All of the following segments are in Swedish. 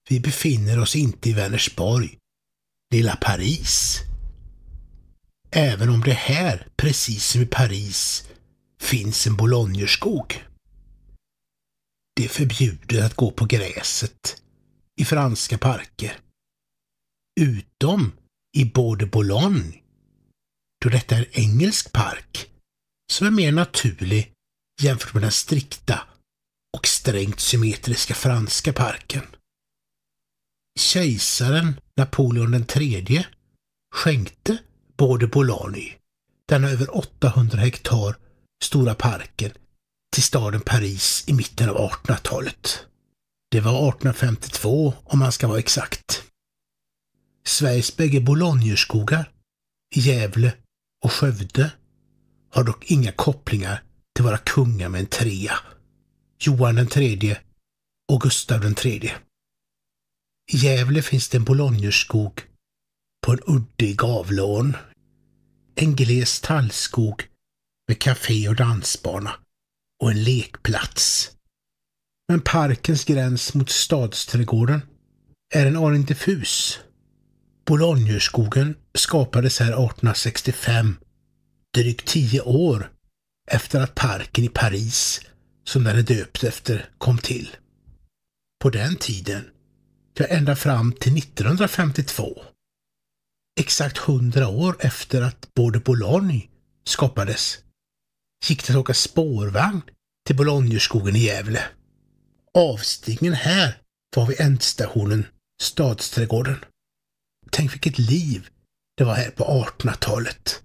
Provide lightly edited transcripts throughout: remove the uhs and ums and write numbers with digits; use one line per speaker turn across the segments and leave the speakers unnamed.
Vi befinner oss inte i Vänersborg, lilla Paris. Även om det här, precis som i Paris, finns en boulognerskog. Det är förbjudet att gå på gräset i franska parker. Utom i Bois de Boulogne, då detta är en engelsk park som är mer naturlig jämfört med den strikta och strängt symmetriska franska parken. Kejsaren Napoleon den tredje skänkte Bois de Boulogne, denna över 800 hektar stora parken, till staden Paris i mitten av 1800-talet. Det var 1852 om man ska vara exakt. Sveriges bägge boulognerskogar, Gävle och Skövde, har dock inga kopplingar till våra kungar med en trea, Johan den tredje och Gustav den tredje. I Gävle finns det en boulognerskog på en udde i Gavleån, en gles tallskog med café och dansbana och en lekplats. Men parkens gräns mot stadsträdgården är en aning diffus. Boulognerskogen skapades här 1865, drygt 10 år efter att parken i Paris, som den är döpt efter, kom till. På den tiden, ja ända fram till 1952, exakt 100 år efter att Bois de Boulogne skapades, gick det att åka spårvagn till boulognerskogen i Gävle. Avstigningen här var vid ändstationen Stadsträdgården. Tänk vilket liv det var här på 1800-talet.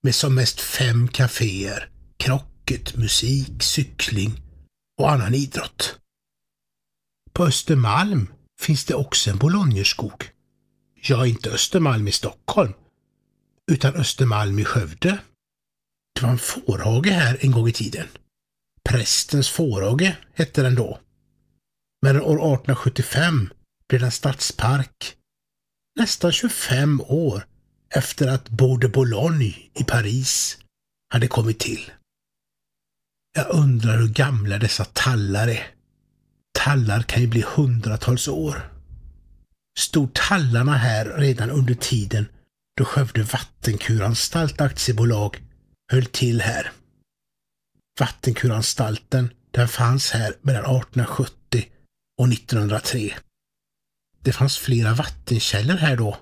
Med som mest 5 kaféer, krocket, musik, cykling och annan idrott. På Östermalm finns det också en boulognerskog. Ja, inte Östermalm i Stockholm, utan Östermalm i Skövde. Det var en fårhage här en gång i tiden. Prästens fårhage hette den då. Men år 1875 blev den stadspark, nästan 25 år efter att Bois de Boulogne i Paris hade kommit till. Jag undrar hur gamla dessa tallar är. Tallar kan ju bli hundratals år. Stod tallarna här redan under tiden då Skövde vattenkuranstalts aktiebolag höll till här. Vattenkuranstalten, den fanns här mellan 1870 och 1903. Det fanns flera vattenkällor här då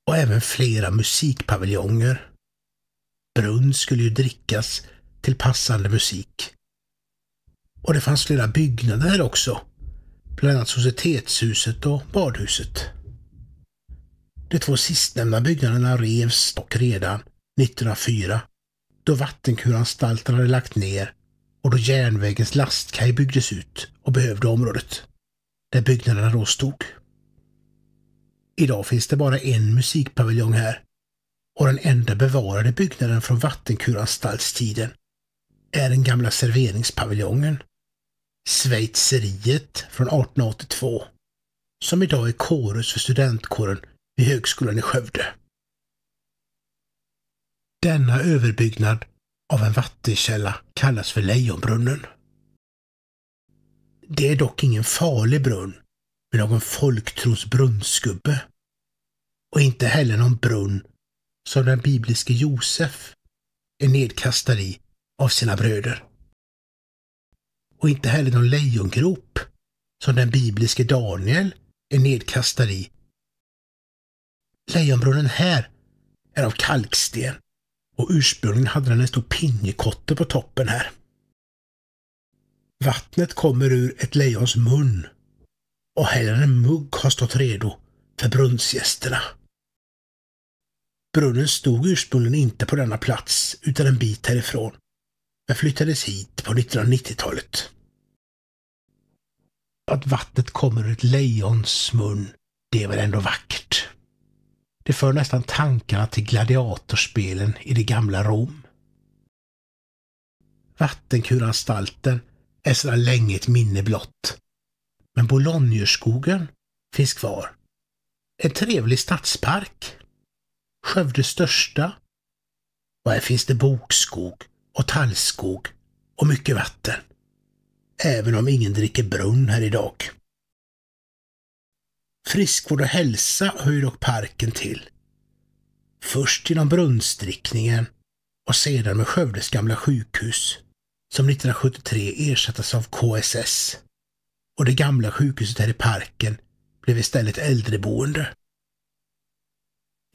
och även flera musikpaviljonger. Brunn skulle ju drickas till passande musik. Och det fanns flera byggnader här också, bland annat Societetshuset och badhuset. De 2 sistnämnda byggnaderna revs dock redan 1904, då vattenkuranstalten hade lagt ner och då järnvägens lastkaj byggdes ut och behövde området där byggnaderna då stod. Idag finns det bara en musikpaviljong här och den enda bevarade byggnaden från vattenkuranstaltstiden är den gamla serveringspaviljongen, Schweizeriet från 1882, som idag är kårhus för studentkåren vid högskolan i Skövde. Denna överbyggnad av en vattenkälla kallas för Lejonbrunnen. Det är dock ingen farlig brunn med någon folktros brunnskubbe och inte heller någon brunn som den bibliske Josef är nedkastad i av sina bröder. Och inte heller någon lejongrop som den bibliske Daniel är nedkastad i. Lejonbrunnen här är av kalksten och ursprungligen hade den en stor pinjekotte på toppen här. Vattnet kommer ur ett lejons mun och hellre en mugg har stått redo för brunnsgästerna. Brunnen stod ursprungligen inte på denna plats utan en bit härifrån, men flyttades hit på 1990-talet. Att vattnet kommer ur ett lejons mun, det är väl ändå vackert. Det för nästan tankarna till gladiatorspelen i det gamla Rom. Vattenkuranstalten är sedan länge ett minne blott. Men boulognerskogen finns kvar. En trevlig stadspark. Skövdes största. Och här finns det bokskog och tallskog och mycket vatten. Även om ingen dricker brunn här idag. Friskvård och hälsa höll dock parken till. Först genom brunnsdrickningen och sedan med Skövdes gamla sjukhus som 1973 ersattes av KSS. Och det gamla sjukhuset här i parken blev istället äldreboende.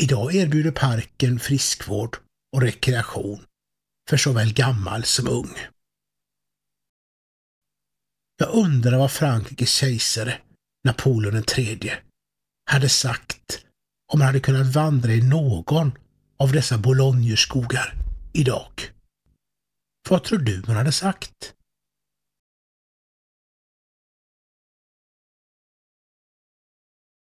Idag erbjuder parken friskvård och rekreation för såväl gammal som ung. Jag undrar vad Frankrikes kejsare Napoleon III hade sagt om han hade kunnat vandra i någon av dessa Bologneskogar idag. Vad tror du han hade sagt?